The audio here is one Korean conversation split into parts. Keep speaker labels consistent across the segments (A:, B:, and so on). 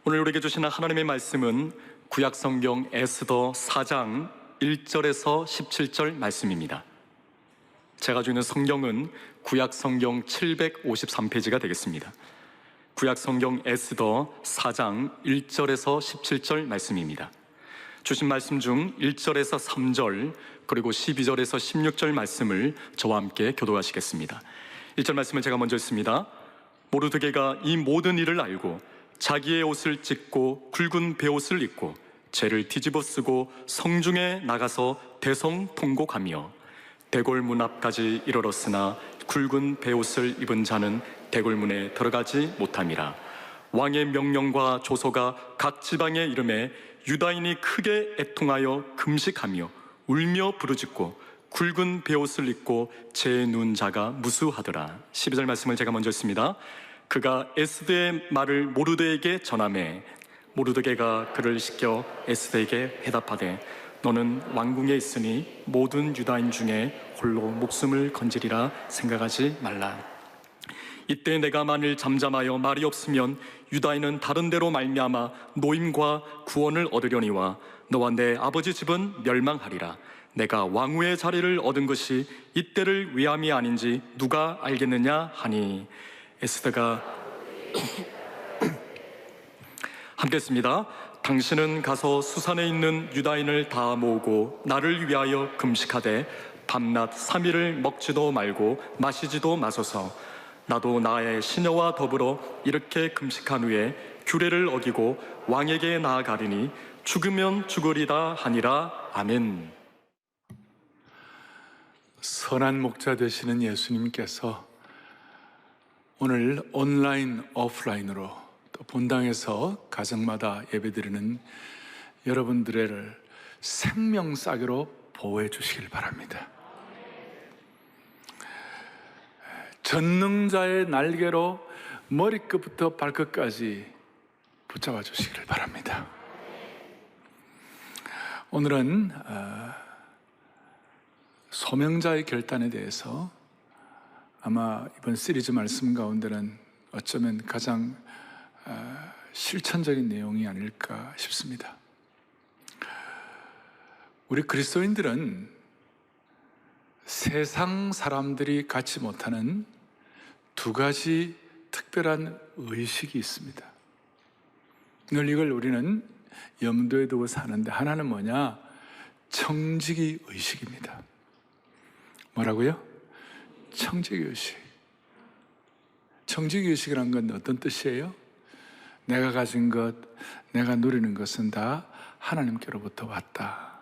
A: 오늘 우리에게 주시는 하나님의 말씀은 구약성경 에스더 4장 1절에서 17절 말씀입니다. 제가 주는 성경은 구약성경 753페이지가 되겠습니다. 구약성경 에스더 4장 1절에서 17절 말씀입니다. 주신 말씀 중 1절에서 3절 그리고 12절에서 16절 말씀을 저와 함께 교독하시겠습니다. 1절 말씀을 제가 먼저 읽습니다. 모르드게가 이 모든 일을 알고 자기의 옷을 찢고 굵은 베옷을 입고 죄를 뒤집어 쓰고 성중에 나가서 대성통곡하며 대궐문 앞까지 이르렀으나 굵은 베옷을 입은 자는 대궐문에 들어가지 못함이라. 왕의 명령과 조서가 각 지방에 이름에 유다인이 크게 애통하여 금식하며 울며 부르짖고 굵은 베옷을 입고 제 눈 자가 무수하더라. 12절 말씀을 제가 먼저 읽습니다. 그가 에스더의 말을 모르드에게 전하매 모르드게가 그를 시켜 에스더에게 대답하되 너는 왕궁에 있으니 모든 유다인 중에 홀로 목숨을 건지리라 생각하지 말라. 이때 내가 만일 잠잠하여 말이 없으면 유다인은 다른 데로 말미암아 노임과 구원을 얻으려니와 너와 내 아버지 집은 멸망하리라. 내가 왕후의 자리를 얻은 것이 이때를 위함이 아닌지 누가 알겠느냐 하니. 에스더가 함께 했습니다. 당신은 가서 수산에 있는 유다인을 다 모으고 나를 위하여 금식하되 밤낮 3일을 먹지도 말고 마시지도 마소서. 나도 나의 시녀와 더불어 이렇게 금식한 후에 규례를 어기고 왕에게 나아가리니 죽으면 죽으리다 하니라. 아멘.
B: 선한 목자 되시는 예수님께서 오늘 온라인, 오프라인으로 또 본당에서 가정마다 예배드리는 여러분들을 생명싸개로 보호해 주시길 바랍니다. 전능자의 날개로 머리끝부터 발끝까지 붙잡아 주시기를 바랍니다. 오늘은 소명자의 결단에 대해서 아마 이번 시리즈 말씀 가운데는 어쩌면 가장 실천적인 내용이 아닐까 싶습니다. 우리 그리스도인들은 세상 사람들이 갖지 못하는 두 가지 특별한 의식이 있습니다. 늘 이걸 우리는 염두에 두고 사는데, 하나는 뭐냐? 청지기 의식입니다. 뭐라고요? 청지기 의식. 청지기 의식이란 건 어떤 뜻이에요? 내가 가진 것, 내가 누리는 것은 다 하나님께로부터 왔다.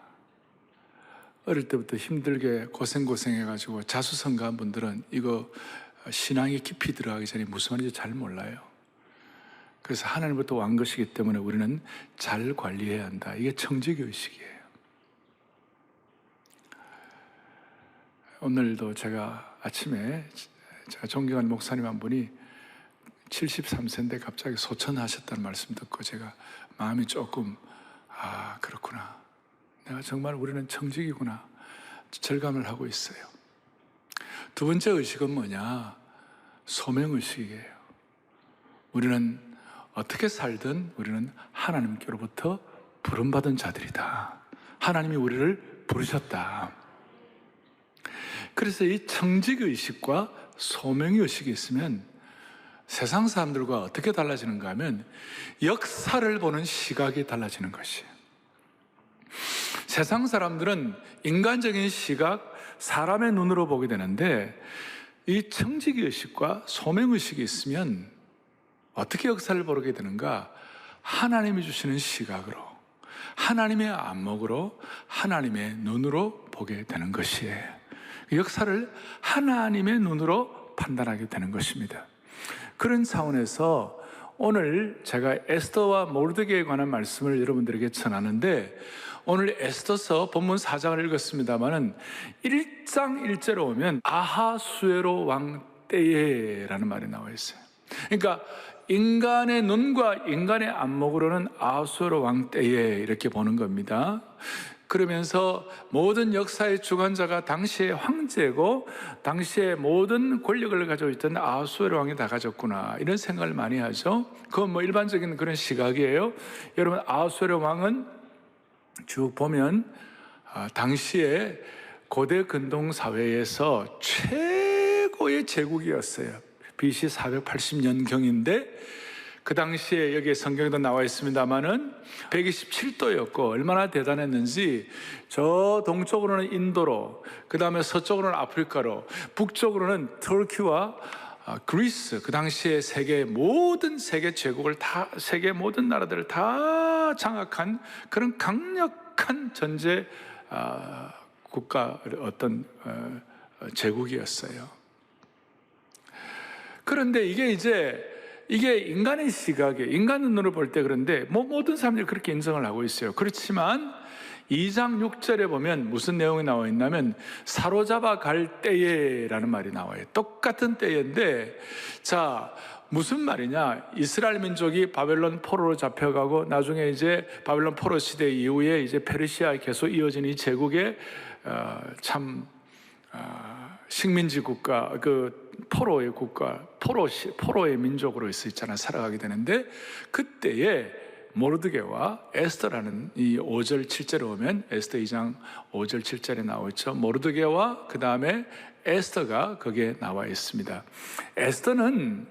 B: 어릴 때부터 힘들게 고생해가지고 자수성가한 분들은 이거 신앙이 깊이 들어가기 전에 무슨 말인지 잘 몰라요. 그래서 하나님부터 온 것이기 때문에 우리는 잘 관리해야 한다. 이게 청지기 의식이에요. 오늘도 제가 아침에 제가 존경하는 목사님 한 분이 73세인데 갑자기 소천하셨다는 말씀 듣고 제가 마음이 조금 그렇구나. 내가 정말 우리는 청직이구나. 절감을 하고 있어요. 두 번째 의식은 뭐냐? 소명의식이에요. 우리는 어떻게 살든 우리는 하나님께로부터 부름받은 자들이다. 하나님이 우리를 부르셨다. 그래서 이 청직의식과 소명의식이 있으면 세상 사람들과 어떻게 달라지는가 하면 역사를 보는 시각이 달라지는 것이에요. 세상 사람들은 인간적인 시각, 사람의 눈으로 보게 되는데 이 청지기의식과 소명의식이 있으면 어떻게 역사를 보게 되는가? 하나님이 주시는 시각으로, 하나님의 안목으로, 하나님의 눈으로 보게 되는 것이에요. 역사를 하나님의 눈으로 판단하게 되는 것입니다. 그런 차원에서 오늘 제가 에스더와 모르드게에 관한 말씀을 여러분들에게 전하는데, 오늘 에스더서 본문 4장을 읽었습니다마는 1장 1절에 오면 아하수에로 왕 때에 라는 말이 나와 있어요. 그러니까 인간의 눈과 인간의 안목으로는 아하수에로 왕 때에 이렇게 보는 겁니다. 그러면서 모든 역사의 주관자가 당시의 황제고 당시의 모든 권력을 가지고 있던 아하수에로 왕이 다 가졌구나, 이런 생각을 많이 하죠. 그건 뭐 일반적인 그런 시각이에요. 여러분, 아하수에로 왕은 쭉 보면 당시에 고대 근동 사회에서 최고의 제국이었어요. BC 480년경인데 그 당시에 여기 성경에도 나와 있습니다만은 127도였고 얼마나 대단했는지, 저 동쪽으로는 인도로, 그 다음에 서쪽으로는 아프리카로, 북쪽으로는 터키와 그리스, 그 당시에 세계 제국을 다, 세계 모든 나라들을 다 장악한 그런 강력한 전제 국가, 어떤 제국이었어요. 그런데 이게 인간의 시각에, 인간 눈으로 볼 때 그런데 모든 사람들이 그렇게 인정을 하고 있어요. 그렇지만 2장 6절에 보면 무슨 내용이 나와 있냐면 사로잡아 갈 때에라는 말이 나와요. 똑같은 때인데, 자, 무슨 말이냐? 이스라엘 민족이 바벨론 포로로 잡혀가고 나중에 이제 바벨론 포로 시대 이후에 이제 페르시아에 계속 이어진 이 제국의 식민지 국가, 그 포로의 국가, 포로의 민족으로 있잖아 살아가게 되는데, 그때에 모르드게와 에스더라는 이 5절 7절에 보면 에스더 2장 5절 7절에 나오죠. 모르드게와 그 다음에 에스더가 거기에 나와 있습니다. 에스더는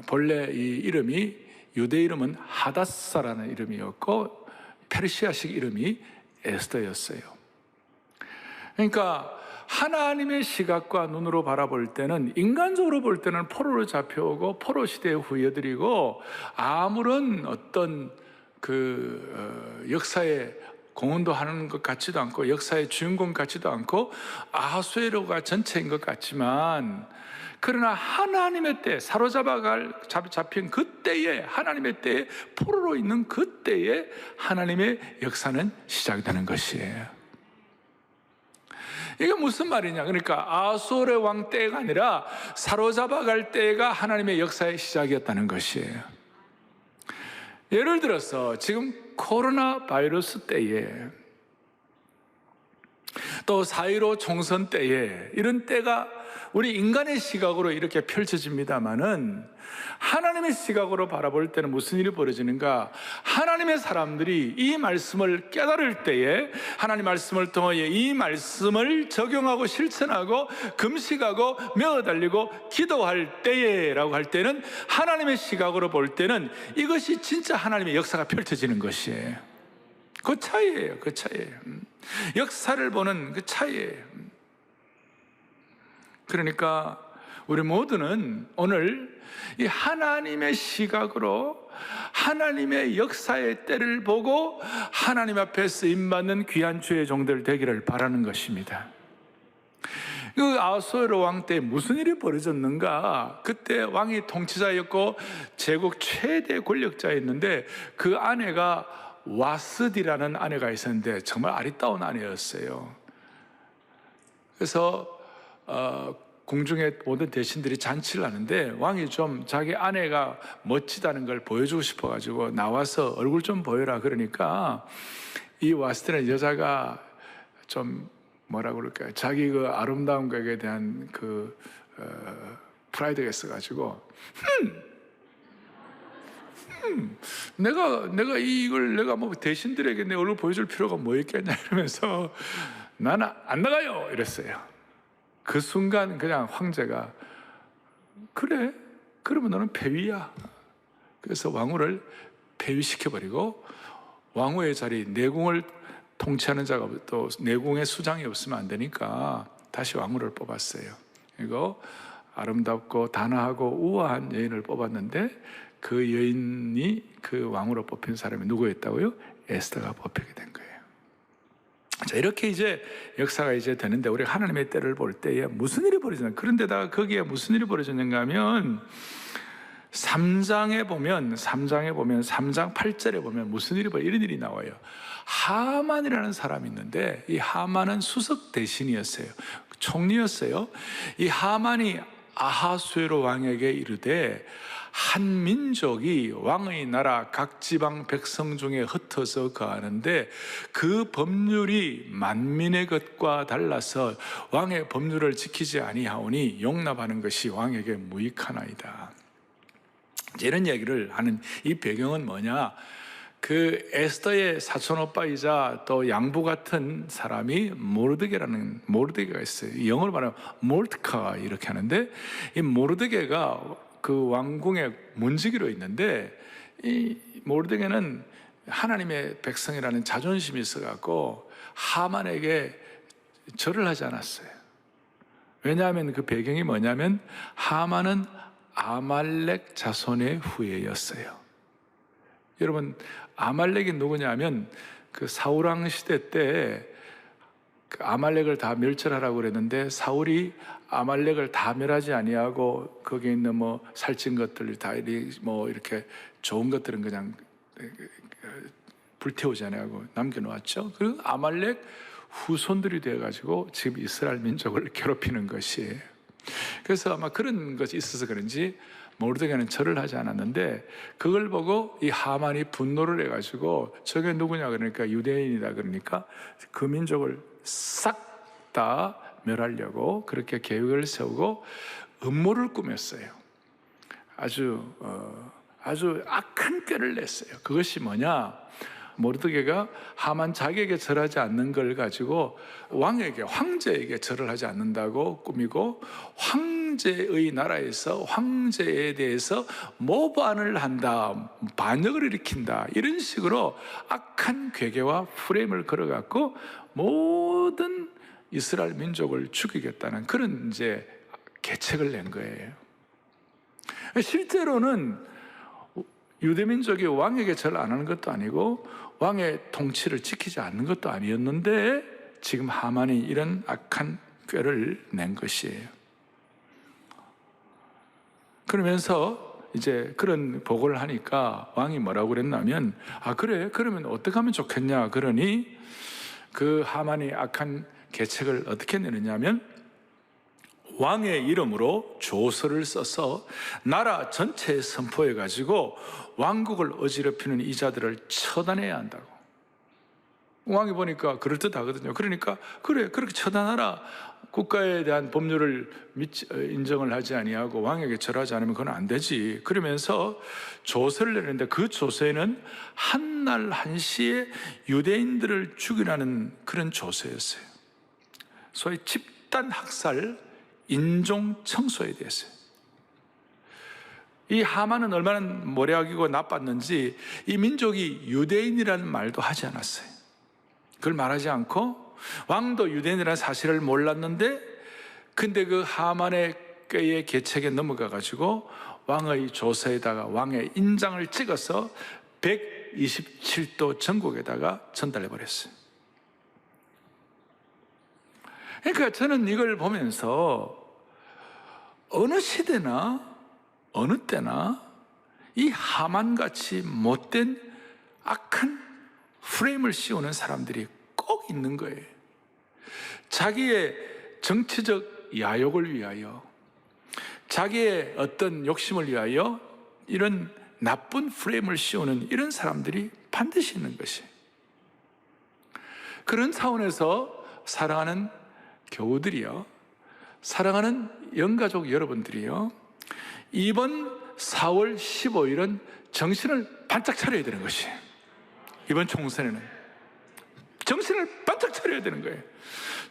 B: 본래 이 이름이, 유대 이름은 하다사라는 이름이었고 페르시아식 이름이 에스더였어요. 그러니까 하나님의 시각과 눈으로 바라볼 때는, 인간적으로 볼 때는 포로로 잡혀오고 포로 시대의 후예들이고 아무런 어떤 역사에 공헌도 하는 것 같지도 않고 역사의 주인공 같지도 않고 아하수에로가 전체인 것 같지만, 그러나 하나님의 때, 잡힌 그때에, 하나님의 때에, 포로로 있는 그때에 하나님의 역사는 시작되는 것이에요. 이게 무슨 말이냐? 그러니까 아하수에로 왕 때가 아니라 사로잡아 갈 때가 하나님의 역사의 시작이었다는 것이에요. 예를 들어서 지금 코로나 바이러스 때에, 또 4.15 총선 때에, 이런 때가 우리 인간의 시각으로 이렇게 펼쳐집니다마는 하나님의 시각으로 바라볼 때는 무슨 일이 벌어지는가? 하나님의 사람들이 이 말씀을 깨달을 때에, 하나님 말씀을 통하여 이 말씀을 적용하고 실천하고 금식하고 메어달리고 기도할 때에라고 할 때는, 하나님의 시각으로 볼 때는 이것이 진짜 하나님의 역사가 펼쳐지는 것이에요. 그 차이예요. 그 차이예요. 역사를 보는 그 차이예요. 그러니까 우리 모두는 오늘 이 하나님의 시각으로 하나님의 역사의 때를 보고 하나님 앞에 쓰임받는 귀한 주의 종들 되기를 바라는 것입니다. 그 아하수에로 왕 때 무슨 일이 벌어졌는가? 그때 왕이 통치자였고 제국 최대 권력자였는데, 그 아내가 와스디라는 아내가 있었는데 정말 아리따운 아내였어요. 그래서 궁중에 모든 대신들이 잔치를 하는데 왕이 좀 자기 아내가 멋지다는 걸 보여주고 싶어가지고 나와서 얼굴 좀 보여라 그러니까, 이 와스디라는 여자가 좀 뭐라 그럴까요? 자기 그 아름다운 것에 대한 프라이드가 있어가지고 내가 이걸 내가 뭐 대신들에게 내 얼굴 보여줄 필요가 뭐 있겠냐 이러면서 나는 안 나가요 이랬어요. 그 순간 그냥 황제가 그래? 그러면 너는 폐위야. 그래서 왕후를 폐위시켜버리고 왕후의 자리, 내궁을 통치하는 자가, 또 내궁의 수장이 없으면 안 되니까 다시 왕후를 뽑았어요. 그리고 아름답고 단아하고 우아한 여인을 뽑았는데, 그 여인이 그 왕후로 뽑힌 사람이 누구였다고요? 에스더가 뽑히게 된 거예요. 자, 이렇게 이제 역사가 이제 되는데, 우리가 하나님의 때를 볼 때에 무슨 일이 벌어지나? 그런데다가 거기에 무슨 일이 벌어졌는가 하면 3장에 보면 3장 8절에 보면 무슨 일이 이런 일이 나와요. 하만이라는 사람이 있는데, 이 하만은 수석 대신이었어요. 총리였어요. 이 하만이 아하수에로 왕에게 이르되, 한 민족이 왕의 나라 각 지방 백성 중에 흩어져 거하는데 그 법률이 만민의 것과 달라서 왕의 법률을 지키지 아니하오니 용납하는 것이 왕에게 무익하나이다. 이런 얘기를 하는 이 배경은 뭐냐? 그 에스더의 사촌 오빠이자 또 양부 같은 사람이 모르드게가 있어요. 영어로 말하면 몰트카 이렇게 하는데, 이 모르드게가 그 왕궁의 문지기로 있는데, 이 모르드게는 하나님의 백성이라는 자존심이 있어갖고 하만에게 절을 하지 않았어요. 왜냐하면 그 배경이 뭐냐면 하만은 아말렉 자손의 후예였어요. 여러분, 아말렉이 누구냐면 그 사울왕 시대 때 그 아말렉을 다 멸절하라고 그랬는데 사울이 아말렉을 다 멸하지 아니하고 거기에 있는 뭐 살찐 것들 다 뭐 이렇게 좋은 것들은 그냥 불태우지 아니하고 남겨놓았죠. 그리고 아말렉 후손들이 되어가지고 지금 이스라엘 민족을 괴롭히는 것이에요. 그래서 아마 그런 것이 있어서 그런지 모르드게는 절을 하지 않았는데, 그걸 보고 이 하만이 분노를 해가지고 저게 누구냐 그러니까 유대인이다 그러니까 그 민족을 싹 다 멸하려고 그렇게 계획을 세우고 음모를 꾸몄어요. 아주 악한 꾀를 냈어요. 그것이 뭐냐? 모르드게가 하만 자기에게 절하지 않는 걸 가지고 황제에게 절을 하지 않는다고 꾸미고, 황제의 나라에서 황제에 대해서 모반을 한다, 반역을 일으킨다, 이런 식으로 악한 괴계와 프레임을 걸어갖고 모든 이스라엘 민족을 죽이겠다는 그런 이제 계책을 낸 거예요. 실제로는 유대민족이 왕에게 절을 안 하는 것도 아니고 왕의 통치를 지키지 않는 것도 아니었는데 지금 하만이 이런 악한 꾀를 낸 것이에요. 그러면서 이제 그런 보고를 하니까 왕이 뭐라고 그랬냐면, 그래, 그러면 어떻게 하면 좋겠냐 그러니 그 하만이 악한 계책을 어떻게 내느냐면 왕의 이름으로 조서를 써서 나라 전체에 선포해가지고 왕국을 어지럽히는 이자들을 처단해야 한다고. 왕이 보니까 그럴듯하거든요. 그러니까 그래, 그렇게 처단하라. 국가에 대한 법률을 인정을 하지 아니하고 왕에게 절하지 않으면 그건 안 되지. 그러면서 조서를 내는데 그 조서에는 한날 한시에 유대인들을 죽이라는 그런 조서였어요. 소위 집단 학살, 인종 청소에 대해서요. 이 하만은 얼마나 모략이고 나빴는지 이 민족이 유대인이라는 말도 하지 않았어요. 그걸 말하지 않고 왕도 유대인이라는 사실을 몰랐는데, 근데 그 하만의 꾀의 계책에 넘어가 가지고 왕의 조서에다가 왕의 인장을 찍어서 127도 전국에다가 전달해 버렸어요. 그러니까 저는 이걸 보면서 어느 시대나 어느 때나 이 하만같이 못된 악한 프레임을 씌우는 사람들이 꼭 있는 거예요. 자기의 정치적 야욕을 위하여, 자기의 어떤 욕심을 위하여 이런 나쁜 프레임을 씌우는 이런 사람들이 반드시 있는 것이에요. 그런 차원에서 사랑하는 교우들이요, 사랑하는 영가족 여러분들이요, 이번 4월 15일은 정신을 반짝 차려야 되는 것이에요. 이번 총선에는 정신을 반짝 차려야 되는 거예요.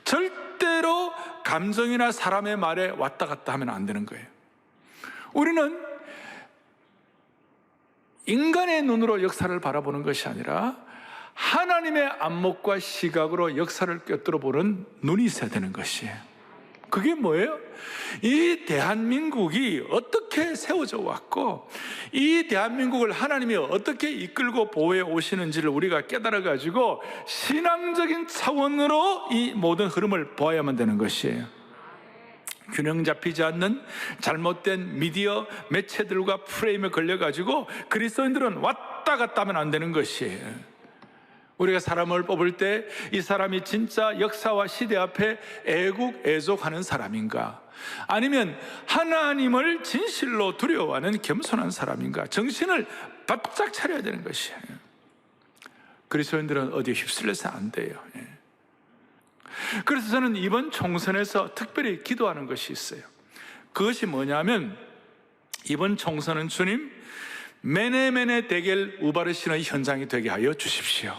B: 절대로 감정이나 사람의 말에 왔다 갔다 하면 안 되는 거예요. 우리는 인간의 눈으로 역사를 바라보는 것이 아니라 하나님의 안목과 시각으로 역사를 꿰뚫어 보는 눈이 있어야 되는 것이에요. 그게 뭐예요? 이 대한민국이 어떻게 세워져 왔고 이 대한민국을 하나님이 어떻게 이끌고 보호해 오시는지를 우리가 깨달아 가지고 신앙적인 차원으로 이 모든 흐름을 보아야만 되는 것이에요. 균형 잡히지 않는 잘못된 미디어 매체들과 프레임에 걸려 가지고 그리스도인들은 왔다 갔다 하면 안 되는 것이에요. 우리가 사람을 뽑을 때 이 사람이 진짜 역사와 시대 앞에 애국애족하는 사람인가, 아니면 하나님을 진실로 두려워하는 겸손한 사람인가, 정신을 바짝 차려야 되는 것이에요. 그리스도인들은 어디에 휩쓸려서 안 돼요. 그래서 저는 이번 총선에서 특별히 기도하는 것이 있어요. 그것이 뭐냐면, 이번 총선은 주님, 메네메네 데겔 우바르신의 현장이 되게 하여 주십시오.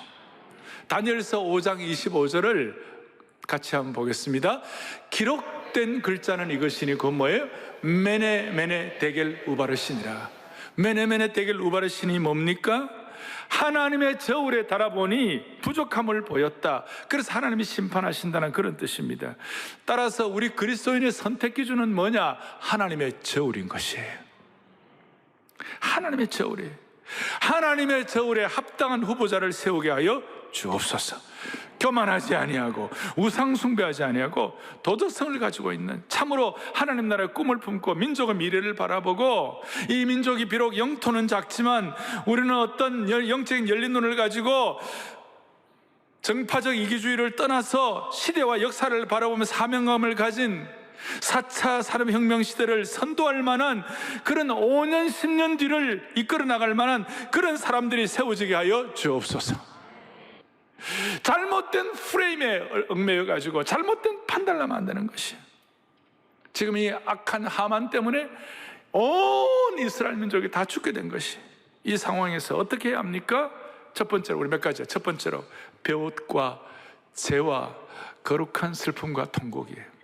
B: 다니엘서 5장 25절을 같이 한번 보겠습니다. 기록된 글자는 이것이니 그건 뭐예요? 메네메네 데겔 우바르신이라. 메네메네 데겔 우바르신이 뭡니까? 하나님의 저울에 달아보니 부족함을 보였다. 그래서 하나님이 심판하신다는 그런 뜻입니다. 따라서 우리 그리스도인의 선택 기준은 뭐냐? 하나님의 저울인 것이에요. 하나님의 저울에, 하나님의 저울에 합당한 후보자를 세우게 하여 주옵소서. 교만하지 아니하고 우상 숭배하지 아니하고 도덕성을 가지고 있는, 참으로 하나님 나라의 꿈을 품고 민족의 미래를 바라보고, 이 민족이 비록 영토는 작지만 우리는 어떤 영적인 열린 눈을 가지고 정파적 이기주의를 떠나서 시대와 역사를 바라보며 사명감을 가진 4차 산업혁명 시대를 선도할 만한 그런 5년 10년 뒤를 이끌어 나갈 만한 그런 사람들이 세워지게 하여 주옵소서. 잘못된 프레임에 얽매여 가지고 잘못된 판단을 하면 안 되는 것이에요. 지금 이 악한 하만 때문에 온 이스라엘 민족이 다 죽게 된 것이, 이 상황에서 어떻게 해야 합니까? 첫 번째로, 우리 몇 가지요. 첫 번째로 배옷과 재와 거룩한 슬픔과 통곡이에요.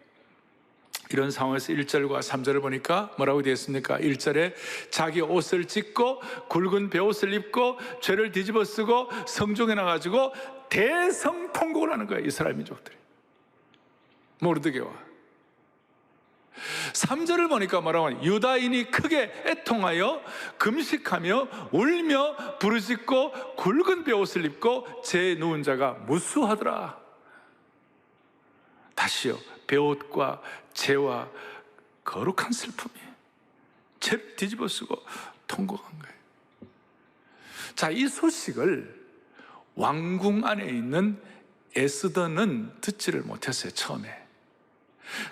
B: 이런 상황에서 1절과 3절을 보니까 뭐라고 되어 있습니까? 1절에 자기 옷을 찢고 굵은 베옷을 입고 죄를 뒤집어 쓰고 성중에 나가지고 대성통곡을 하는 거예요, 이스라엘 민족들이. 모르드게와. 3절을 보니까 뭐라고 하냐? 유다인이 크게 애통하여 금식하며 울며 부르짖고 굵은 베옷을 입고 죄에 누운 자가 무수하더라. 다시요, 베옷과 죄와 거룩한 슬픔이, 죄를 뒤집어 쓰고 통곡한 거예요. 자, 이 소식을 왕궁 안에 있는 에스더는 듣지를 못했어요, 처음에.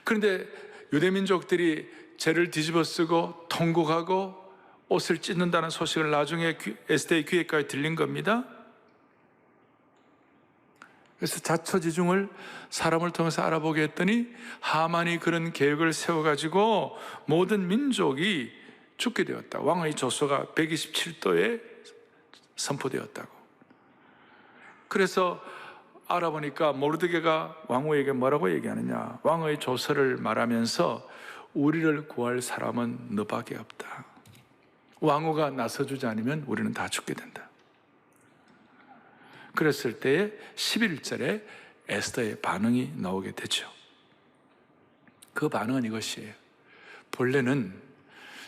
B: 그런데 유대민족들이 죄를 뒤집어 쓰고 통곡하고 옷을 찢는다는 소식을 나중에 에스더의 귀에까지 들린 겁니다. 그래서 자초지종을 사람을 통해서 알아보게 했더니 하만이 그런 계획을 세워가지고 모든 민족이 죽게 되었다. 왕의 조서가 127도에 선포되었다고. 그래서 알아보니까 모르드게가 왕후에게 뭐라고 얘기하느냐? 왕의 조서를 말하면서 우리를 구할 사람은 너밖에 없다. 왕후가 나서주지 않으면 우리는 다 죽게 된다. 그랬을 때에 11절에 에스더의 반응이 나오게 되죠. 그 반응은 이것이에요. 본래는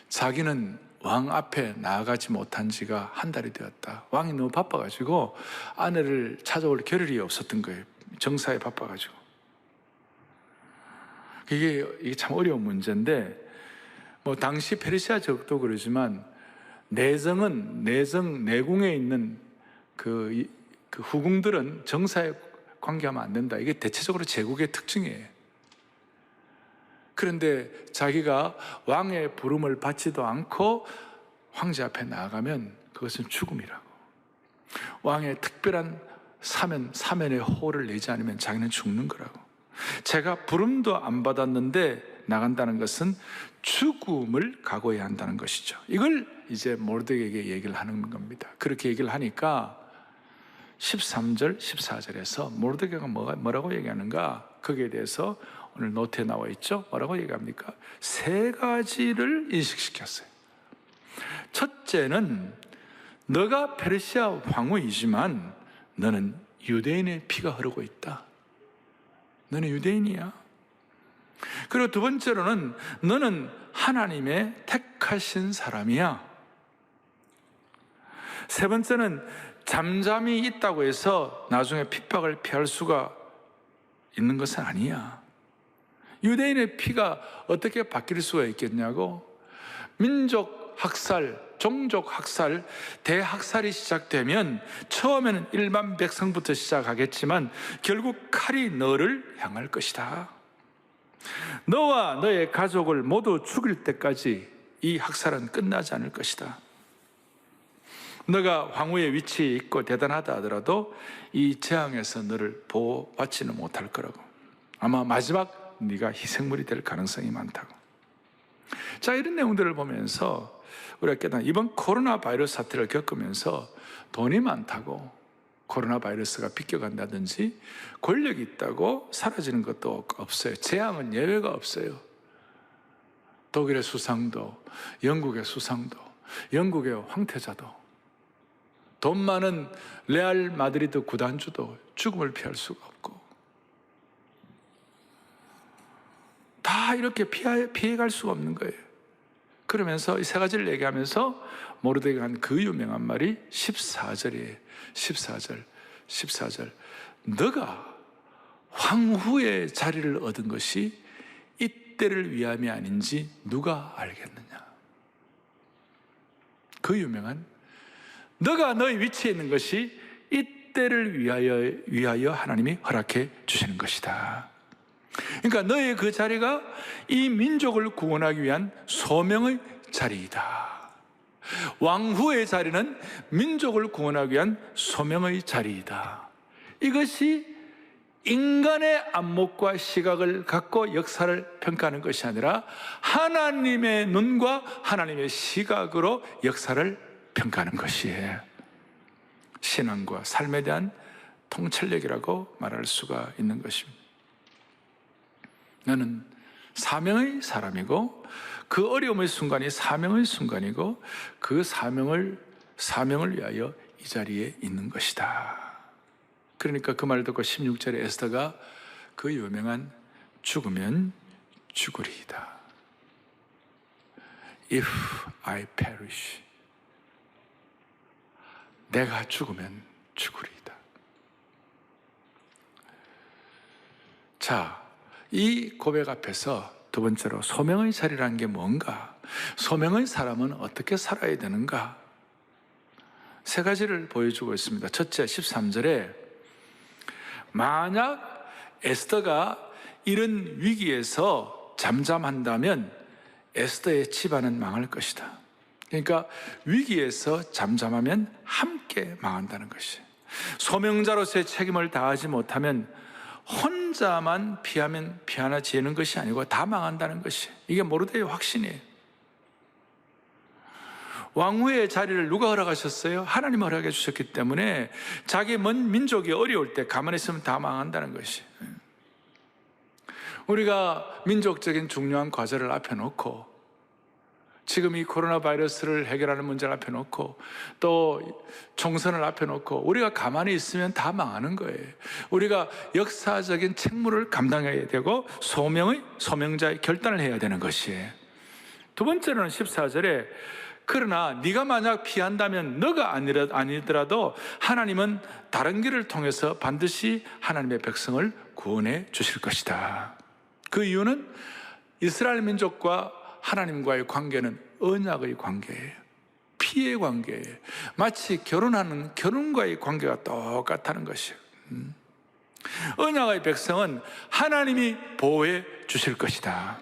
B: 자기는 왕 앞에 나아가지 못한 지가 한 달이 되었다. 왕이 너무 바빠가지고 아내를 찾아올 겨를이 없었던 거예요. 정사에 바빠가지고. 이게 참 어려운 문제인데, 뭐 당시 페르시아 적도 그러지만 내궁에 있는 그 후궁들은 정사에 관계하면 안 된다. 이게 대체적으로 제국의 특징이에요. 그런데 자기가 왕의 부름을 받지도 않고 황제 앞에 나아가면 그것은 죽음이라고. 왕의 특별한 사면의 호를 내지 않으면 자기는 죽는 거라고. 제가 부름도 안 받았는데 나간다는 것은 죽음을 각오해야 한다는 것이죠. 이걸 이제 모르드게에게 얘기를 하는 겁니다. 그렇게 얘기를 하니까 13절, 14절에서 모르드게가 뭐라고 얘기하는가? 거기에 대해서 오늘 노트에 나와 있죠? 뭐라고 얘기합니까? 세 가지를 인식시켰어요. 첫째는 너가 페르시아 황후이지만 너는 유대인의 피가 흐르고 있다. 너는 유대인이야. 그리고 두 번째로는 너는 하나님의 택하신 사람이야. 세 번째는 잠잠히 있다고 해서 나중에 핍박을 피할 수가 있는 것은 아니야. 유대인의 피가 어떻게 바뀔 수가 있겠냐고. 민족 학살, 종족 학살, 대학살이 시작되면 처음에는 일반 백성부터 시작하겠지만 결국 칼이 너를 향할 것이다. 너와 너의 가족을 모두 죽일 때까지 이 학살은 끝나지 않을 것이다. 너가 황후의 위치에 있고 대단하다 하더라도 이 재앙에서 너를 보호받지는 못할 거라고. 아마 마지막 네가 희생물이 될 가능성이 많다고. 자, 이런 내용들을 보면서 우리가 깨닫는, 이번 코로나 바이러스 사태를 겪으면서 돈이 많다고 코로나 바이러스가 비껴간다든지 권력이 있다고 사라지는 것도 없어요. 재앙은 예외가 없어요. 독일의 수상도, 영국의 수상도, 영국의 황태자도, 돈 많은 레알 마드리드 구단주도 죽음을 피할 수가 없고, 다 이렇게 피해갈 수가 없는 거예요. 그러면서 이 세 가지를 얘기하면서 모르드게가 한 그 유명한 말이 14절이에요. 14절. 너가 황후의 자리를 얻은 것이 이때를 위함이 아닌지 누가 알겠느냐. 그 유명한, 너가 너의 위치에 있는 것이 이때를 위하여 하나님이 허락해 주시는 것이다. 그러니까 너의 그 자리가 이 민족을 구원하기 위한 소명의 자리이다. 왕후의 자리는 민족을 구원하기 위한 소명의 자리이다. 이것이 인간의 안목과 시각을 갖고 역사를 평가하는 것이 아니라 하나님의 눈과 하나님의 시각으로 역사를 평가하는 것이에요. 신앙과 삶에 대한 통찰력이라고 말할 수가 있는 것입니다. 나는 사명의 사람이고 그 어려움의 순간이 사명의 순간이고 그 사명을 위하여 이 자리에 있는 것이다. 그러니까 그 말을 듣고 16절에 에스더가 그 유명한 죽으면 죽으리이다. If I perish, 내가 죽으면 죽으리이다. 자, 이 고백 앞에서 두 번째로 소명의 자리라는 게 뭔가, 소명의 사람은 어떻게 살아야 되는가, 세 가지를 보여주고 있습니다. 첫째, 13절에 만약 에스더가 이런 위기에서 잠잠한다면 에스더의 집안은 망할 것이다. 그러니까 위기에서 잠잠하면 함께 망한다는 것이에요. 소명자로서의 책임을 다하지 못하면 혼자만 피하면 피하나지는 것이 아니고 다 망한다는 것이, 이게 모르드게의 확신이에요. 왕후의 자리를 누가 허락하셨어요? 하나님 허락해 주셨기 때문에 자기 먼 민족이 어려울 때 가만히 있으면 다 망한다는 것이. 우리가 민족적인 중요한 과제를 앞에 놓고, 지금 이 코로나 바이러스를 해결하는 문제를 앞에 놓고, 또 총선을 앞에 놓고 우리가 가만히 있으면 다 망하는 거예요. 우리가 역사적인 책무를 감당해야 되고 소명자의 결단을 해야 되는 것이에요. 두 번째로는 14절에 그러나 네가 만약 피한다면 너가 아니더라도 하나님은 다른 길을 통해서 반드시 하나님의 백성을 구원해 주실 것이다. 그 이유는 이스라엘 민족과 하나님과의 관계는 언약의 관계예요. 피의 관계예요. 마치 결혼하는 결혼과의 관계가 똑같다는 것이에요. 언약의 백성은 하나님이 보호해 주실 것이다.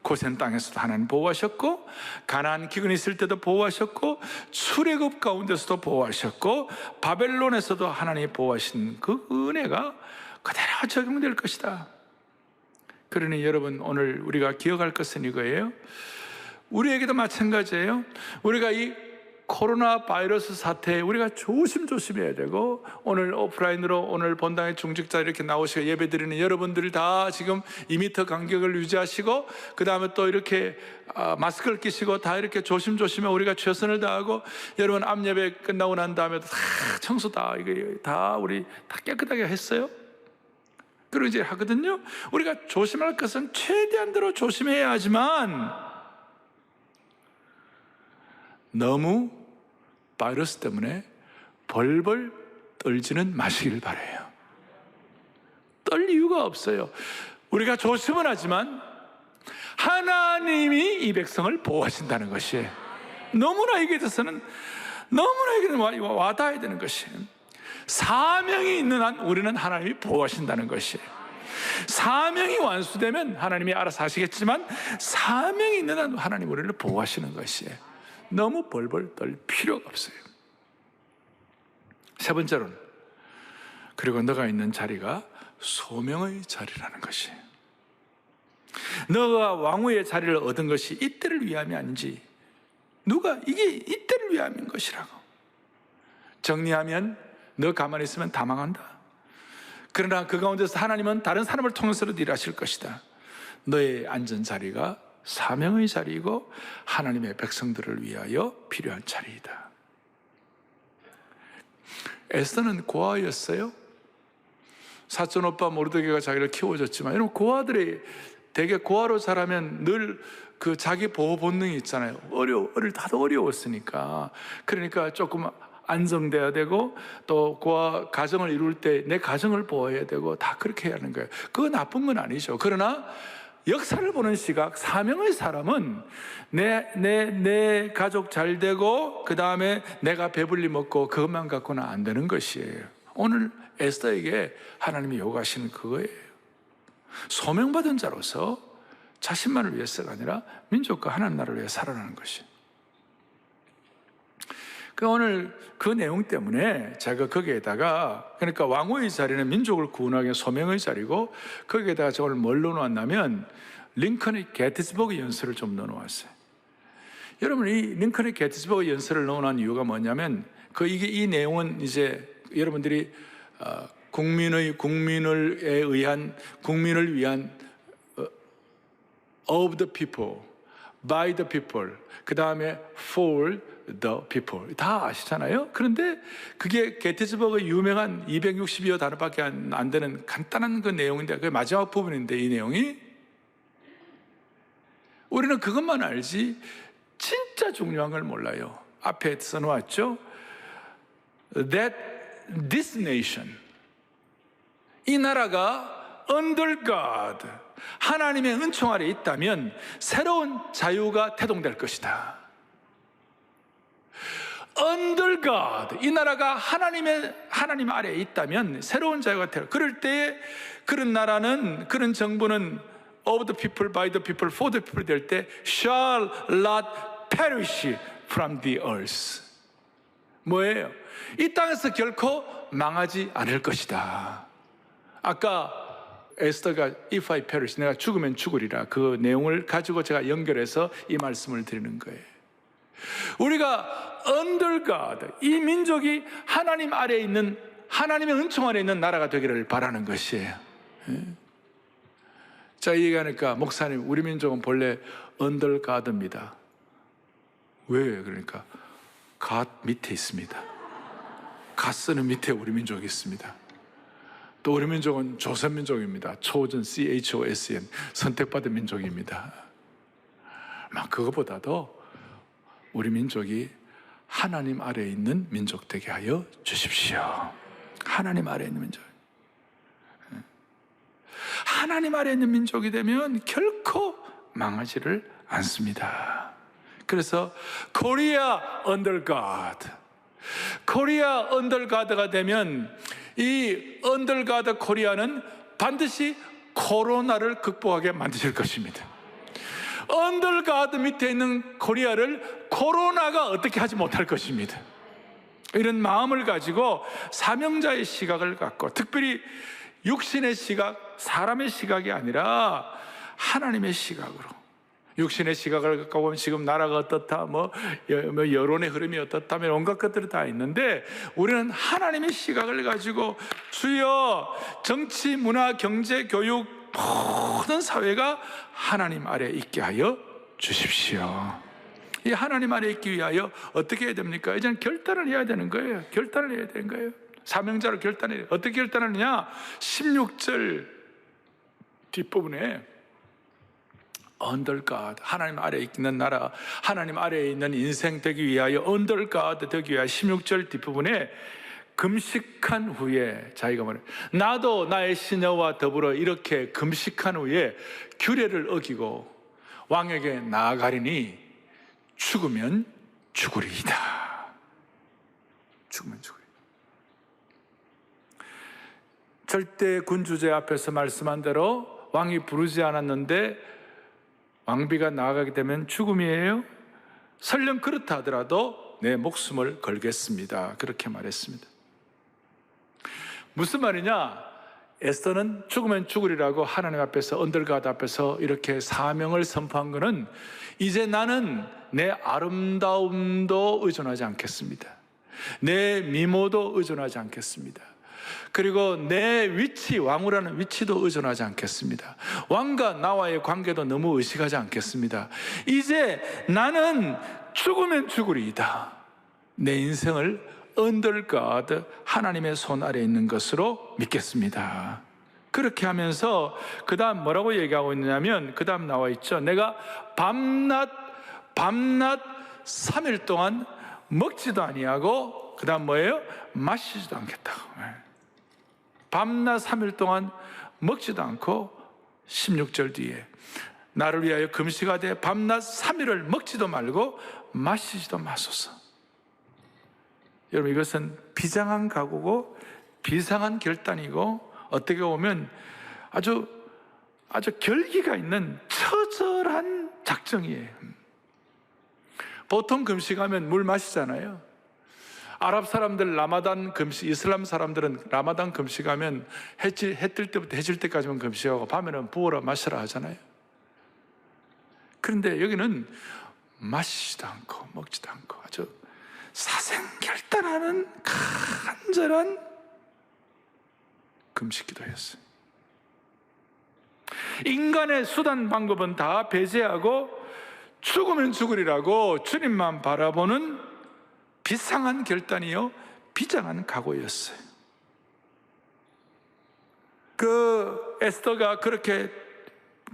B: 고센 땅에서도 하나님 보호하셨고, 가나안 기근이 있을 때도 보호하셨고, 출애굽 가운데서도 보호하셨고, 바벨론에서도 하나님이 보호하신 그 은혜가 그대로 적용될 것이다. 그러니 여러분, 오늘 우리가 기억할 것은 이거예요. 우리에게도 마찬가지예요. 우리가 이 코로나 바이러스 사태에 우리가 조심해야 되고, 오늘 오프라인으로 오늘 본당의 중직자 이렇게 나오시고 예배드리는 여러분들 다 지금 2m 간격을 유지하시고, 그 다음에 또 이렇게 마스크를 끼시고 다 이렇게 조심해 우리가 최선을 다하고, 여러분 앞 예배 끝나고 난 다음에도 다 청소 이게 다 우리 다 깨끗하게 했어요. 그리고 이제 하거든요. 우리가 조심할 것은 최대한대로 조심해야 하지만 너무 바이러스 때문에 벌벌 떨지는 마시길 바라요. 떨 이유가 없어요. 우리가 조심은 하지만 하나님이 이 백성을 보호하신다는 것이에요. 너무나 이게 대해서는 너무나 이게 와닿아야 되는 것이에요. 사명이 있는 한 우리는 하나님이 보호하신다는 것이에요. 사명이 완수되면 하나님이 알아서 하시겠지만 사명이 있는 한 하나님 우리를 보호하시는 것이에요. 너무 벌벌 떨 필요가 없어요. 세 번째로는, 그리고 너가 있는 자리가 소명의 자리라는 것이에요. 너가 왕후의 자리를 얻은 것이 이때를 위함이 아닌지, 누가 이게 이때를 위함인 것이라고 정리하면 너 가만히 있으면 다 망한다. 그러나 그 가운데서 하나님은 다른 사람을 통해서도 일하실 것이다. 너의 앉은 자리가 사명의 자리이고 하나님의 백성들을 위하여 필요한 자리이다. 에스더는 고아였어요. 사촌 오빠 모르드게가 자기를 키워줬지만, 여러분 고아들이 되게 고아로 자라면 늘 그 자기 보호 본능이 있잖아요. 다도 어려웠으니까. 그러니까 조금 안정돼야 되고, 또 고아 가정을 이룰 때 내 가정을 보호해야 되고, 다 그렇게 해야 하는 거예요. 그거 나쁜 건 아니죠. 그러나 역사를 보는 시각, 사명의 사람은 내 가족 잘 되고 그 다음에 내가 배불리 먹고 그것만 갖고는 안 되는 것이에요. 오늘 에스더에게 하나님이 요구하시는 그거예요. 소명받은 자로서 자신만을 위해서가 아니라 민족과 하나님 나라를 위해 살아가는 것이. 오늘 그 내용 때문에 제가 거기에다가, 그러니까 왕후의 자리는 민족을 구원하기 위한 소명의 자리고, 거기에다가 저걸 뭘 넣어놨냐면 링컨의 게티스버그 연설을 좀 넣어놓았어요. 여러분, 이 링컨의 게티스버그 연설을 넣어놓은 이유가 뭐냐면, 이 내용은 이제 여러분들이 국민을 위한 of the people, by the people, 그 다음에 for the people 다 아시잖아요. 그런데 그게 게티스버그의 유명한 260여 단어밖에 안 되는 간단한 그 내용인데, 그 마지막 부분인데, 이 내용이 우리는 그것만 알지 진짜 중요한 걸 몰라요. 앞에 써놓았죠. That this nation, 이 나라가 under God, 하나님의 은총 아래 있다면 새로운 자유가 태동될 것이다. Under God, 이 나라가 하나님 아래에 있다면 새로운 자유가 태동. 그럴 때에 그런 나라는, 그런 정부는 of the people, by the people, for the people 될 때 shall not perish from the earth. 뭐예요? 이 땅에서 결코 망하지 않을 것이다. 아까 에스더가 if I perish, 내가 죽으면 죽으리라, 그 내용을 가지고 제가 연결해서 이 말씀을 드리는 거예요. 우리가 under God, 이 민족이 하나님 아래에 있는, 하나님의 은총 아래에 있는 나라가 되기를 바라는 것이에요. 자, 얘기하니까 목사님, 우리 민족은 본래 under God입니다. 왜? 그러니까 God 밑에 있습니다. 가스는 밑에 우리 민족이 있습니다. 또 우리 민족은 조선민족입니다. chosen, CHOSN, 선택받은 민족입니다. 그것보다도 우리 민족이 하나님 아래에 있는 민족 되게 하여 주십시오. 하나님 아래에 있는 민족. 하나님 아래에 있는 민족이 되면 결코 망하지를 않습니다. 그래서 Korea under God, Korea under God가 되면 이 under God 코리아는 반드시 코로나를 극복하게 만드실 것입니다. under God 밑에 있는 코리아를 코로나가 어떻게 하지 못할 것입니다. 이런 마음을 가지고 사명자의 시각을 갖고, 특별히 육신의 시각, 사람의 시각이 아니라 하나님의 시각으로, 육신의 시각을 갖고 보면 지금 나라가 어떻다, 여론의 흐름이 어떻다면 온갖 것들이 다 있는데, 우리는 하나님의 시각을 가지고 주여 정치, 문화, 경제, 교육 모든 사회가 하나님 아래에 있게 하여 주십시오. 이 하나님 아래에 있기 위하여 어떻게 해야 됩니까? 이제는 결단을 해야 되는 거예요. 결단을 해야 되는 거예요. 사명자로 결단해야 돼요. 어떻게 결단하느냐? 16절 뒷부분에 under God, 하나님 아래에 있는 나라, 하나님 아래에 있는 인생 되기 위하여 under God 되기 위하여 16절 뒷부분에 금식한 후에, 자기가 말해요. 나도 나의 시녀와 더불어 이렇게 금식한 후에 규례를 어기고 왕에게 나아가리니 죽으면 죽으리이다. 죽으면 죽으리. 절대 군주제 앞에서 말씀한 대로 왕이 부르지 않았는데 왕비가 나아가게 되면 죽음이에요? 설령 그렇다 하더라도 내 목숨을 걸겠습니다. 그렇게 말했습니다. 무슨 말이냐? 에스더는 죽으면 죽으리라고 하나님 앞에서, 언더갓 앞에서 이렇게 사명을 선포한 것은 이제 나는 내 아름다움도 의존하지 않겠습니다. 내 미모도 의존하지 않겠습니다. 그리고 내 위치, 왕후라는 위치도 의존하지 않겠습니다. 왕과 나와의 관계도 너무 의식하지 않겠습니다. 이제 나는 죽으면 죽으리이다. 내 인생을 언더갓, 하나님의 손 아래에 있는 것으로 믿겠습니다. 그렇게 하면서 그 다음 뭐라고 얘기하고 있냐면, 그 다음 나와 있죠. 내가 밤낮 3일 동안 먹지도 아니하고, 그 다음 뭐예요? 마시지도 않겠다고. 밤낮 3일 동안 먹지도 않고, 16절 뒤에 나를 위하여 금식하되 밤낮 3일을 먹지도 말고 마시지도 마소서. 여러분, 이것은 비장한 각오고 비상한 결단이고, 어떻게 보면 아주 결기가 있는 처절한 작정이에요. 보통 금식하면 물 마시잖아요. 아랍 사람들 라마단 금식, 이슬람 사람들은 라마단 금식하면 해 뜰 때부터 해질 때까지만 금식하고 밤에는 부어라 마셔라 하잖아요. 그런데 여기는 마시지도 않고 먹지도 않고 아주 사생결단하는 간절한 금식 기도였어요. 인간의 수단 방법은 다 배제하고 죽으면 죽으리라고 주님만 바라보는 비상한 결단이요, 비장한 각오였어요. 그 에스더가 그렇게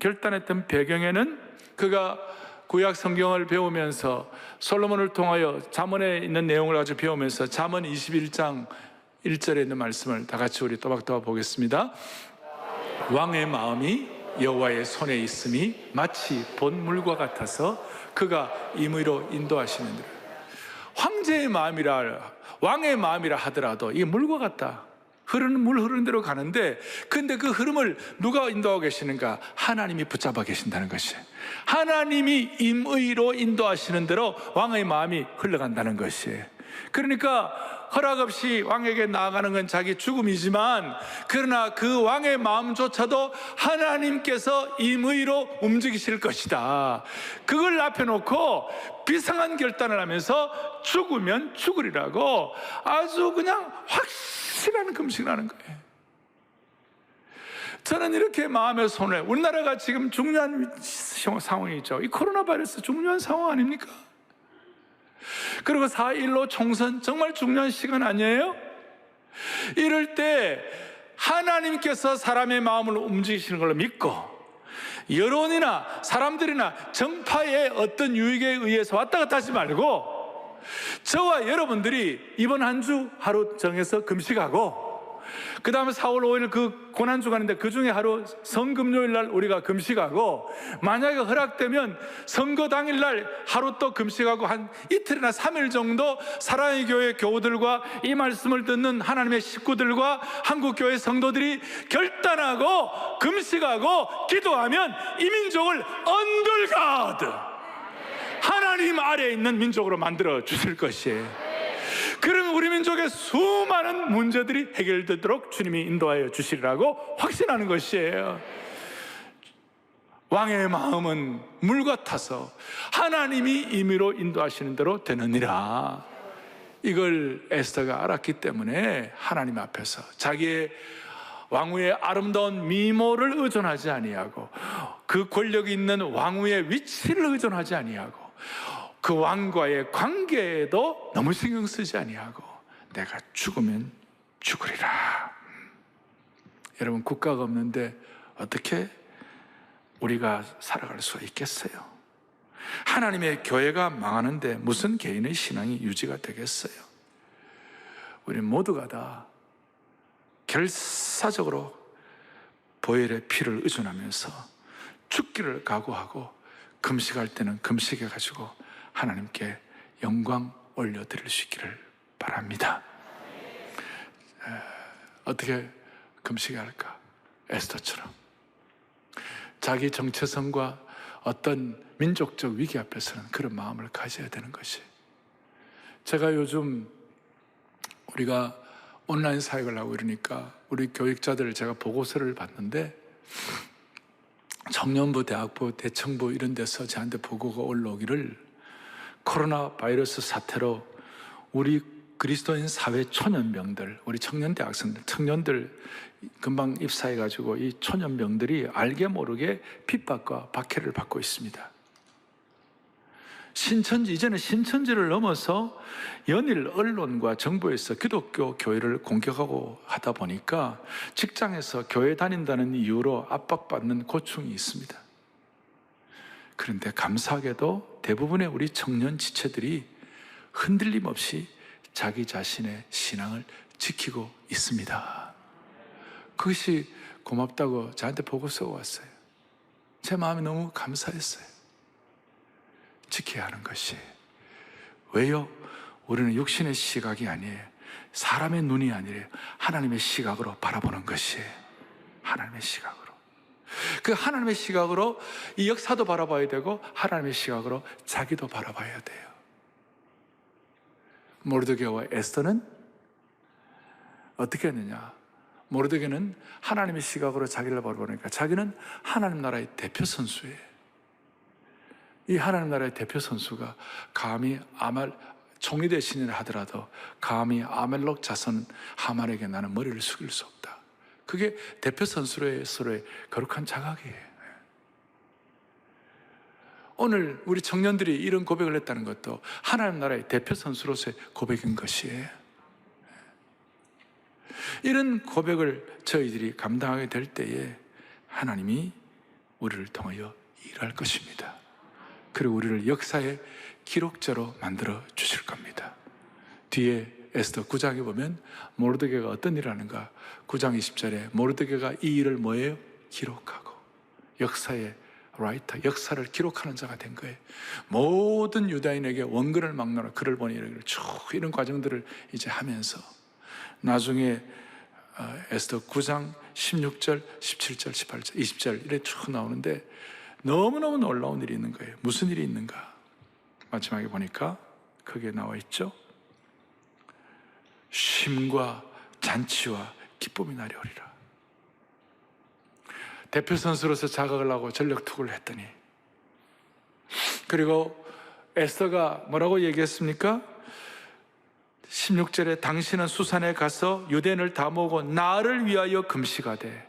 B: 결단했던 배경에는 그가 구약 성경을 배우면서 솔로몬을 통하여 잠언에 있는 내용을 가지고 배우면서 잠언 21장 1절에 있는 말씀을 다 같이 우리 또박또박 보겠습니다. 왕의 마음이 여호와의 손에 있음이 마치 본물과 같아서 그가 임의로 인도하시느니라. 황제의 마음이라, 왕의 마음이라 하더라도 이게 물과 같다. 물 흐르는 대로 가는데, 근데 그 흐름을 누가 인도하고 계시는가? 하나님이 붙잡아 계신다는 것이에요. 하나님이 임의로 인도하시는 대로 왕의 마음이 흘러간다는 것이에요. 그러니까 허락 없이 왕에게 나아가는 건 자기 죽음이지만, 그러나 그 왕의 마음조차도 하나님께서 임의로 움직이실 것이다. 그걸 앞에 놓고 비상한 결단을 하면서 죽으면 죽으리라고 아주 그냥 확실한 금식을 하는 거예요. 저는 이렇게 마음의 손을, 우리나라가 지금 중요한 상황이 있죠. 이 코로나 바이러스 중요한 상황 아닙니까? 그리고 4.15 총선 정말 중요한 시간 아니에요? 이럴 때 하나님께서 사람의 마음을 움직이시는 걸로 믿고, 여론이나 사람들이나 정파의 어떤 유익에 의해서 왔다 갔다 하지 말고, 저와 여러분들이 이번 한 주 하루 정해서 금식하고, 그 다음에 4월 5일 그 고난주간인데 그 중에 하루 성금요일 날 우리가 금식하고, 만약에 허락되면 선거 당일 날 하루 또 금식하고, 한 이틀이나 3일 정도 사랑의 교회 교우들과 이 말씀을 듣는 하나님의 식구들과 한국교회 성도들이 결단하고 금식하고 기도하면 이 민족을 언더갓, 하나님 아래에 있는 민족으로 만들어 주실 것이에요. 그러면 우리 민족의 수많은 문제들이 해결되도록 주님이 인도하여 주시리라고 확신하는 것이에요. 왕의 마음은 물 같아서 하나님이 임의로 인도하시는 대로 되느니라. 이걸 에스더가 알았기 때문에 하나님 앞에서 자기의 왕후의 아름다운 미모를 의존하지 아니하고, 그 권력이 있는 왕후의 위치를 의존하지 아니하고, 그 왕과의 관계에도 너무 신경 쓰지 아니하고 내가 죽으면 죽으리라. 여러분, 국가가 없는데 어떻게 우리가 살아갈 수가 있겠어요? 하나님의 교회가 망하는데 무슨 개인의 신앙이 유지가 되겠어요? 우리 모두가 다 결사적으로 보혈의 피를 의존하면서 죽기를 각오하고 금식할 때는 금식해가지고 하나님께 영광 올려드릴 수 있기를 바랍니다. 어떻게 금식할까? 에스더처럼 자기 정체성과 어떤 민족적 위기 앞에서는 그런 마음을 가져야 되는 것이, 제가 요즘 우리가 온라인 사역을 하고 이러니까 우리 교육자들 제가 보고서를 봤는데, 청년부, 대학부, 대청부 이런 데서 저한테 보고가 올라오기를, 코로나 바이러스 사태로 우리 그리스도인 사회 초년병들, 우리 청년 대학생들, 청년들 금방 입사해가지고 이 초년병들이 알게 모르게 핍박과 박해를 받고 있습니다. 신천지, 이제는 신천지를 넘어서 연일 언론과 정부에서 기독교 교회를 공격하고 하다 보니까 직장에서 교회 다닌다는 이유로 압박받는 고충이 있습니다. 그런데 감사하게도 대부분의 우리 청년 지체들이 흔들림 없이 자기 자신의 신앙을 지키고 있습니다. 그것이 고맙다고 저한테 보고서가 왔어요. 제 마음이 너무 감사했어요. 지켜야 하는 것이. 왜요? 우리는 육신의 시각이 아니에요. 사람의 눈이 아니에요. 하나님의 시각으로 바라보는 것이. 하나님의 시각으로. 그 하나님의 시각으로 이 역사도 바라봐야 되고, 하나님의 시각으로 자기도 바라봐야 돼요. 모르드게와 에스더는 어떻게 했느냐? 모르드게는 하나님의 시각으로 자기를 바라보니까 자기는 하나님 나라의 대표 선수예요. 이 하나님 나라의 대표 선수가 감히 총리 대신이라 하더라도 감히 아멜록 자손 하만에게 나는 머리를 숙일 수 없다. 그게 대표 선수로서의 거룩한 자각이에요. 오늘 우리 청년들이 이런 고백을 했다는 것도 하나님 나라의 대표 선수로서의 고백인 것이에요. 이런 고백을 저희들이 감당하게 될 때에 하나님이 우리를 통하여 일할 것입니다. 그리고 우리를 역사의 기록자로 만들어 주실 겁니다. 뒤에 에스더 9장에 보면 모르드게가 어떤 일을 하는가? 9장 20절에 모르드게가 이 일을 뭐예요? 기록하고, 역사의 라이터, 역사를 기록하는 자가 된 거예요. 모든 유다인에게 원근을 막노라 글을 보니 쭉 이런 과정들을 이제 하면서 나중에 에스더 9장 16절, 17절, 18절, 20절 이렇게 쭉 나오는데 너무너무 놀라운 일이 있는 거예요. 무슨 일이 있는가? 마지막에 보니까 거기에 나와 있죠. 쉼과 잔치와 기쁨이 나려오리라. 대표 선수로서 자각을 하고 전력 투구를 했더니, 그리고 에스더가 뭐라고 얘기했습니까? 16절에 당신은 수산에 가서 유대인을 다 모으고 나를 위하여 금식하되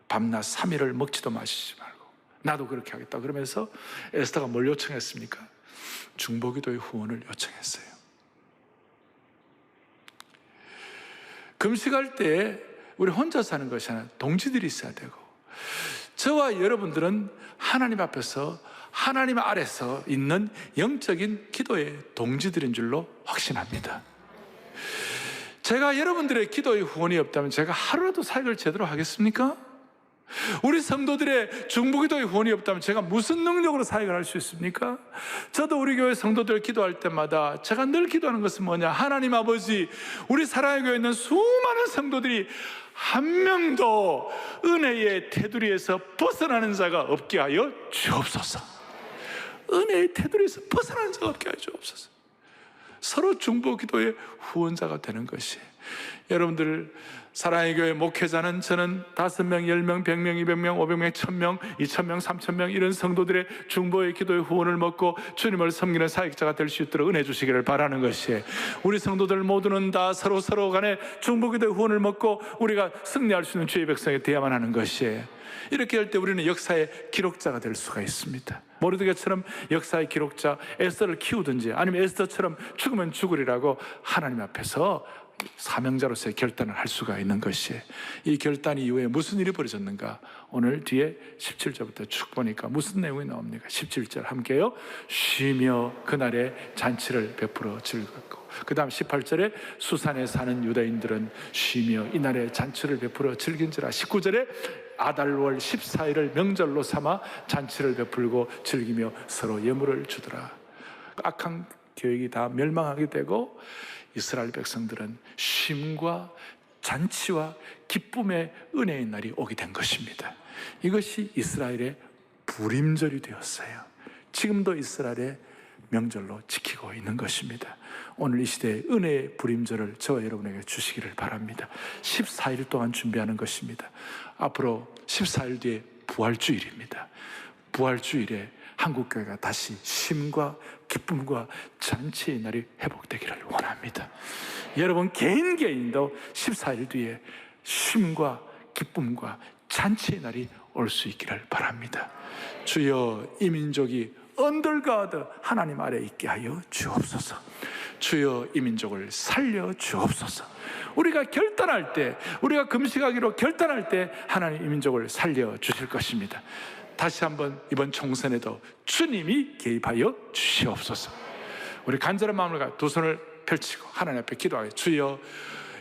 B: 밤낮 3일을 먹지도 마시지 말고. 나도 그렇게 하겠다. 그러면서 에스더가 뭘 요청했습니까? 중보기도의 후원을 요청했어요. 금식할 때 우리 혼자 사는 것이 아니라 동지들이 있어야 되고, 저와 여러분들은 하나님 앞에서 하나님 아래서 있는 영적인 기도의 동지들인 줄로 확신합니다. 제가 여러분들의 기도의 후원이 없다면 제가 하루라도 사역을 제대로 하겠습니까? 우리 성도들의 중보기도의 후원이 없다면 제가 무슨 능력으로 사역을 할 수 있습니까? 저도 우리 교회 성도들 기도할 때마다 제가 늘 기도하는 것은 뭐냐? 하나님 아버지, 우리 사랑의 교회에 있는 수많은 성도들이 한 명도 은혜의 테두리에서 벗어나는 자가 없게 하여 주옵소서. 은혜의 테두리에서 벗어나는 자가 없게 하여 주옵소서. 서로 중보기도의 후원자가 되는 것이, 여러분들 사랑의 교회 목회자는 저는 5명, 10명, 100명, 200명, 500명, 1000명, 2000명, 3000명 이런 성도들의 중보의 기도의 후원을 먹고 주님을 섬기는 사역자가 될 수 있도록 은혜 주시기를 바라는 것이에요. 우리 성도들 모두는 다 서로 간에 중보기도의 후원을 먹고 우리가 승리할 수 있는 주의 백성이 되어야만 하는 것이에요. 이렇게 할 때 우리는 역사의 기록자가 될 수가 있습니다. 모르드게처럼 역사의 기록자 에스더를 키우든지, 아니면 에스더처럼 죽으면 죽으리라고 하나님 앞에서 사명자로서의 결단을 할 수가 있는 것이에요. 이 결단 이후에 무슨 일이 벌어졌는가? 오늘 뒤에 17절부터 쭉 보니까 무슨 내용이 나옵니까? 17절 함께요. 쉬며 그날에 잔치를 베풀어 즐겼고, 그 다음 18절에 수산에 사는 유다인들은 쉬며 이날에 잔치를 베풀어 즐긴지라. 19절에 아달월 14일을 명절로 삼아 잔치를 베풀고 즐기며 서로 예물을 주더라. 악한 계획이 다 멸망하게 되고 이스라엘 백성들은 쉼과 잔치와 기쁨의 은혜의 날이 오게 된 것입니다. 이것이 이스라엘의 불임절이 되었어요. 지금도 이스라엘의 명절로 지키고 있는 것입니다. 오늘 이 시대에 은혜의 불임절을 저와 여러분에게 주시기를 바랍니다. 14일 동안 준비하는 것입니다. 앞으로 14일 뒤에 부활주일입니다. 부활주일에 한국교회가 다시 쉼과 기쁨과 잔치의 날이 회복되기를 원합니다. 여러분 개인도 14일 뒤에 쉼과 기쁨과 잔치의 날이 올 수 있기를 바랍니다. 주여, 이 민족이 언더가드 하나님 아래 있게 하여 주옵소서. 주여, 이 민족을 살려 주옵소서. 우리가 결단할 때, 우리가 금식하기로 결단할 때 하나님 이 민족을 살려 주실 것입니다. 다시 한번 이번 총선에도 주님이 개입하여 주시옵소서. 우리 간절한 마음을 가지고 두 손을 펼치고 하나님 앞에 기도하여 주여,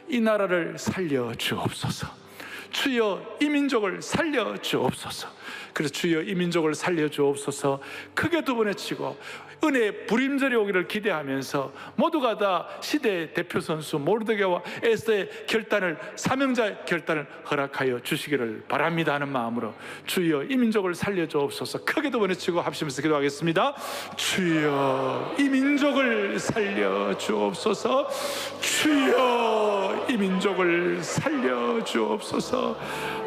B: 이 나라를 살려 주옵소서. 주여, 이 민족을 살려 주옵소서. 그래서 주여, 이 민족을 살려 주옵소서 크게 두 번 외치고 은혜의 불임절이 오기를 기대하면서 모두가 다 시대의 대표 선수 모르드게와 에스더의 결단을, 사명자의 결단을 허락하여 주시기를 바랍니다 하는 마음으로 주여, 이 민족을 살려 주옵소서 크게 두 번 외치고 합심해서 기도하겠습니다. 주여, 이 민족을 살려 주옵소서. 주여, 이 민족을 살려 주옵소서.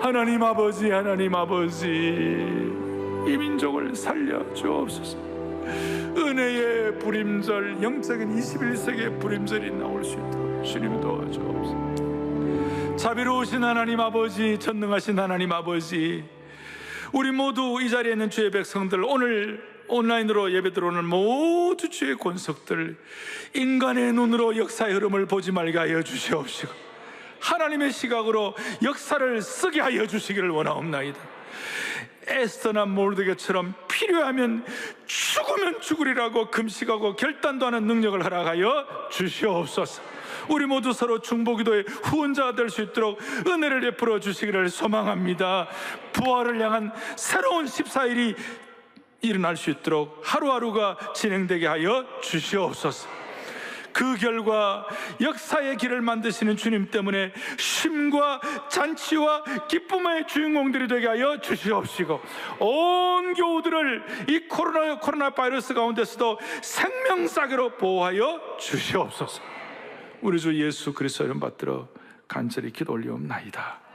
B: 하나님 아버지, 하나님 아버지, 이 민족을 살려 주옵소서. 은혜의 불임절, 영적인 21세기의 불임절이 나올 수 있도록 주님 도와주옵소서. 자비로우신 하나님 아버지, 전능하신 하나님 아버지, 우리 모두 이 자리에 있는 주의 백성들, 오늘 온라인으로 예배 들어오는 모두 주의 권속들, 인간의 눈으로 역사의 흐름을 보지 말게 하여 주시옵시고 하나님의 시각으로 역사를 쓰게 하여 주시기를 원하옵나이다. 에스더나 모르드게처럼 필요하면 죽으면 죽으리라고 금식하고 결단도 하는 능력을 허락하여 주시옵소서. 우리 모두 서로 중보기도의 후원자가 될 수 있도록 은혜를 베풀어 주시기를 소망합니다. 부활을 향한 새로운 14일이 일어날 수 있도록 하루하루가 진행되게 하여 주시옵소서. 그 결과 역사의 길을 만드시는 주님 때문에 쉼과 잔치와 기쁨의 주인공들이 되게 하여 주시옵시고 온 교우들을 이 코로나 바이러스 가운데서도 생명사계로 보호하여 주시옵소서. 우리 주 예수 그리스도 이름 받들어 간절히 기도 올리옵나이다.